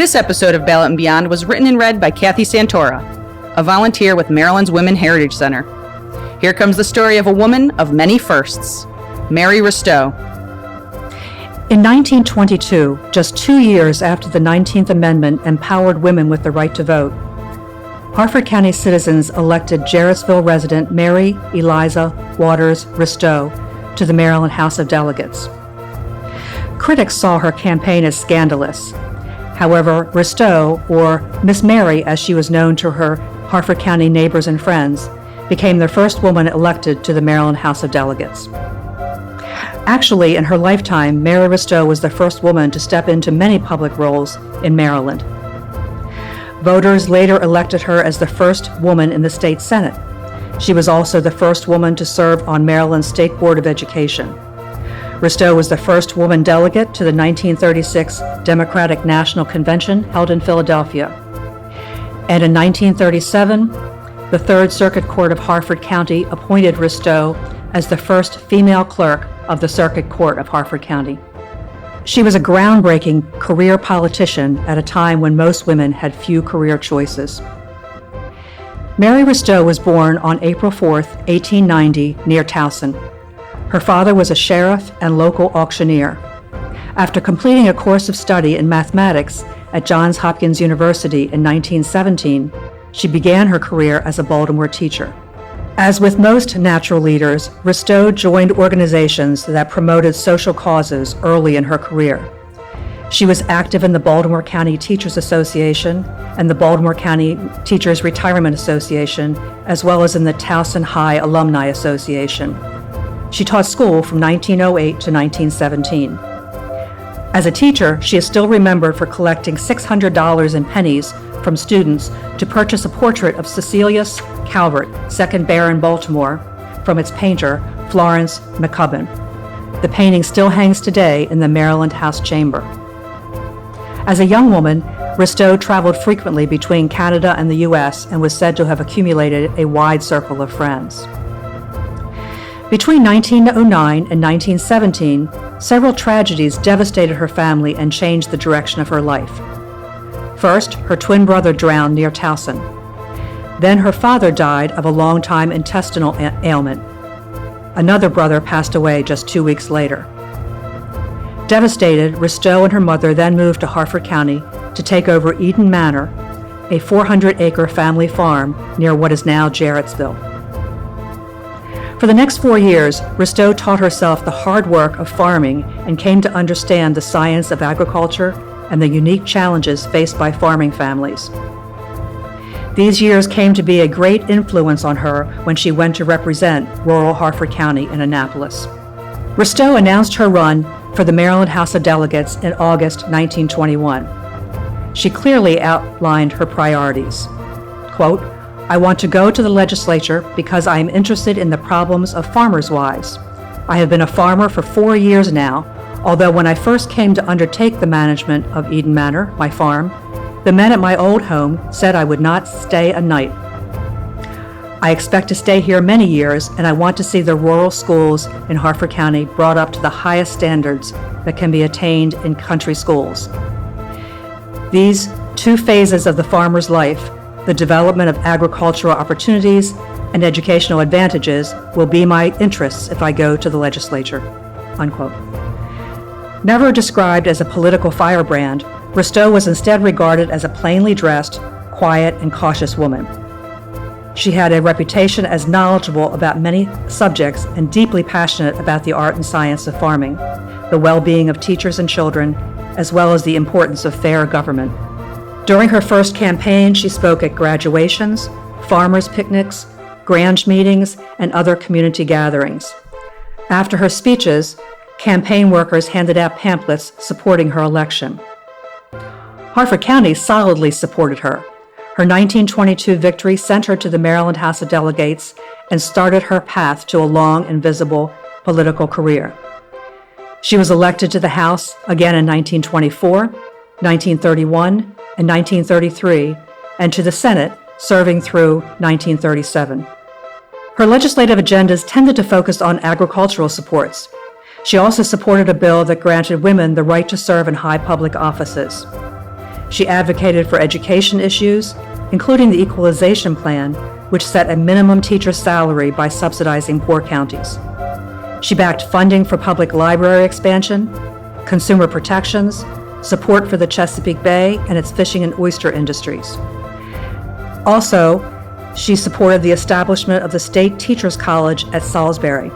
This episode of Ballot Beyond was written and read by Kathi Santora, a volunteer with Maryland's Women Heritage Center. Here comes the story of a woman of many firsts, Mary Risteau. In 1922, just 2 years after the 19th Amendment empowered women with the right to vote, Harford County citizens elected Jarrettsville resident Mary Eliza Watters Risteau to the Maryland House of Delegates. Critics saw her campaign as scandalous. However, Risteau, or Miss Mary as she was known to her Harford County neighbors and friends, became the first woman elected to the Maryland House of Delegates. Actually, in her lifetime, Mary Risteau was the first woman to step into many public roles in Maryland. Voters later elected her as the first woman in the state Senate. She was also the first woman to serve on Maryland's State Board of Education. Risteau was the first woman delegate to the 1936 Democratic National Convention held in Philadelphia. And in 1937, the Third Circuit Court of Harford County appointed Risteau as the first female clerk of the Circuit Court of Harford County. She was a groundbreaking career politician at a time when most women had few career choices. Mary Risteau was born on April 4, 1890, near Towson. Her father was a sheriff and local auctioneer. After completing a course of study in mathematics at Johns Hopkins University in 1917, she began her career as a Baltimore teacher. As with most natural leaders, Risteau joined organizations that promoted social causes early in her career. She was active in the Baltimore County Teachers Association and the Baltimore County Teachers Retirement Association, as well as in the Towson High Alumni Association. She taught school from 1908 to 1917. As a teacher, she is still remembered for collecting $600 in pennies from students to purchase a portrait of Cecilius Calvert, 2nd Baron Baltimore, from its painter, Florence McCubbin. The painting still hangs today in the Maryland House Chamber. As a young woman, Risteau traveled frequently between Canada and the U.S. and was said to have accumulated a wide circle of friends. Between 1909 and 1917, several tragedies devastated her family and changed the direction of her life. First, her twin brother drowned near Towson. Then her father died of a long-time intestinal ailment. Another brother passed away just 2 weeks later. Devastated, Risteau and her mother then moved to Harford County to take over Eden Manor, a 400-acre family farm near what is now Jarrettsville. For the next 4 years, Risteau taught herself the hard work of farming and came to understand the science of agriculture and the unique challenges faced by farming families. These years came to be a great influence on her when she went to represent rural Harford County in Annapolis. Risteau announced her run for the Maryland House of Delegates in August 1921. She clearly outlined her priorities. Quote, "I want to go to the legislature because I am interested in the problems of farmers' wives. I have been a farmer for 4 years now, although when I first came to undertake the management of Eden Manor, my farm, the men at my old home said I would not stay a night. I expect to stay here many years, and I want to see the rural schools in Harford County brought up to the highest standards that can be attained in country schools. These 2 phases of the farmer's life, the development of agricultural opportunities and educational advantages, will be my interests if I go to the legislature." Unquote. Never described as a political firebrand, Risteau was instead regarded as a plainly dressed, quiet, and cautious woman. She had a reputation as knowledgeable about many subjects and deeply passionate about the art and science of farming, the well-being of teachers and children, as well as the importance of fair government. During her first campaign, she spoke at graduations, farmers' picnics, Grange meetings, and other community gatherings. After her speeches, campaign workers handed out pamphlets supporting her election. Harford County solidly supported her. Her 1922 victory sent her to the Maryland House of Delegates and started her path to a long and visible political career. She was elected to the House again in 1924, 1931, and 1933, and to the Senate, serving through 1937. Her legislative agendas tended to focus on agricultural supports. She also supported a bill that granted women the right to serve in high public offices. She advocated for education issues, including the Equalization Plan, which set a minimum teacher salary by subsidizing poor counties. She backed funding for public library expansion, consumer protections, support for the Chesapeake Bay and its fishing and oyster industries. Also, she supported the establishment of the State Teachers College at Salisbury.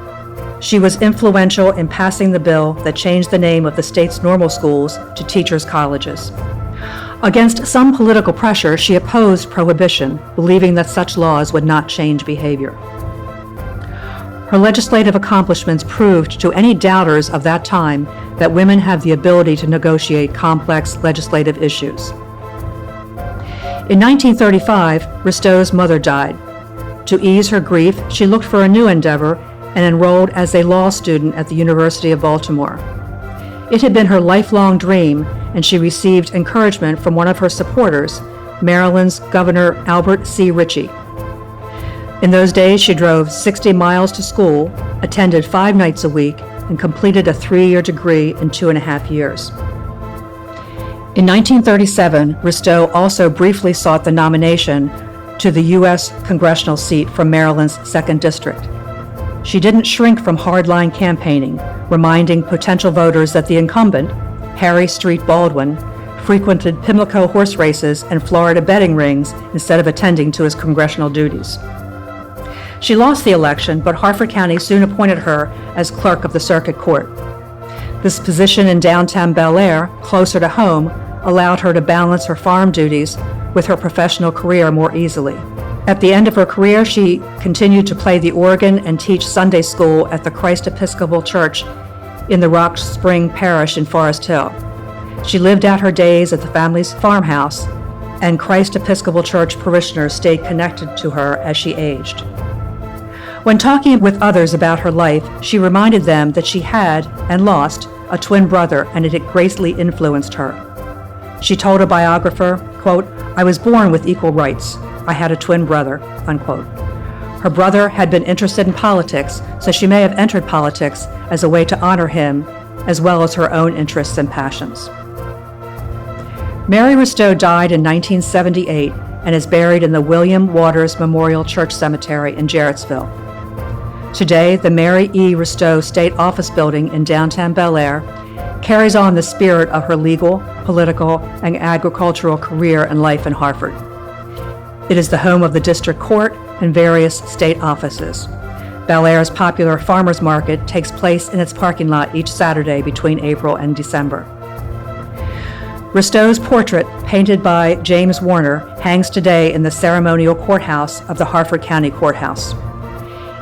She was influential in passing the bill that changed the name of the state's normal schools to teachers' colleges. Against some political pressure, she opposed Prohibition, believing that such laws would not change behavior. Her legislative accomplishments proved to any doubters of that time that women have the ability to negotiate complex legislative issues. In 1935, Risteau's mother died. To ease her grief, she looked for a new endeavor and enrolled as a law student at the University of Baltimore. It had been her lifelong dream, and she received encouragement from one of her supporters, Maryland's Governor Albert C. Ritchie. In those days, she drove 60 miles to school, attended 5 nights a week, and completed a 3-year degree in 2.5 years. In 1937, Risteau also briefly sought the nomination to the U.S. congressional seat from Maryland's 2nd District. She didn't shrink from hardline campaigning, reminding potential voters that the incumbent, Harry Street Baldwin, frequented Pimlico horse races and Florida betting rings instead of attending to his congressional duties. She lost the election, but Harford County soon appointed her as clerk of the circuit court. This position in downtown Bel Air, closer to home, allowed her to balance her farm duties with her professional career more easily. At the end of her career, she continued to play the organ and teach Sunday school at the Christ Episcopal Church in the Rock Spring Parish in Forest Hill. She lived out her days at the family's farmhouse, and Christ Episcopal Church parishioners stayed connected to her as she aged. When talking with others about her life, she reminded them that she had, and lost, a twin brother, and it had greatly influenced her. She told a biographer, quote, "I was born with equal rights. I had a twin brother," unquote. Her brother had been interested in politics, so she may have entered politics as a way to honor him, as well as her own interests and passions. Mary Risteau died in 1978 and is buried in the William Watters Memorial Church Cemetery in Jarrettsville. Today, the Mary E. Risteau State Office Building in downtown Bel Air carries on the spirit of her legal, political, and agricultural career and life in Hartford. It is the home of the district court and various state offices. Bel Air's popular farmers market takes place in its parking lot each Saturday between April and December. Risteau's portrait, painted by James Warner, hangs today in the ceremonial courthouse of the Harford County Courthouse.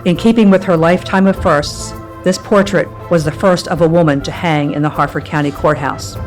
In keeping with her lifetime of firsts, this portrait was the first of a woman to hang in the Harford County Courthouse.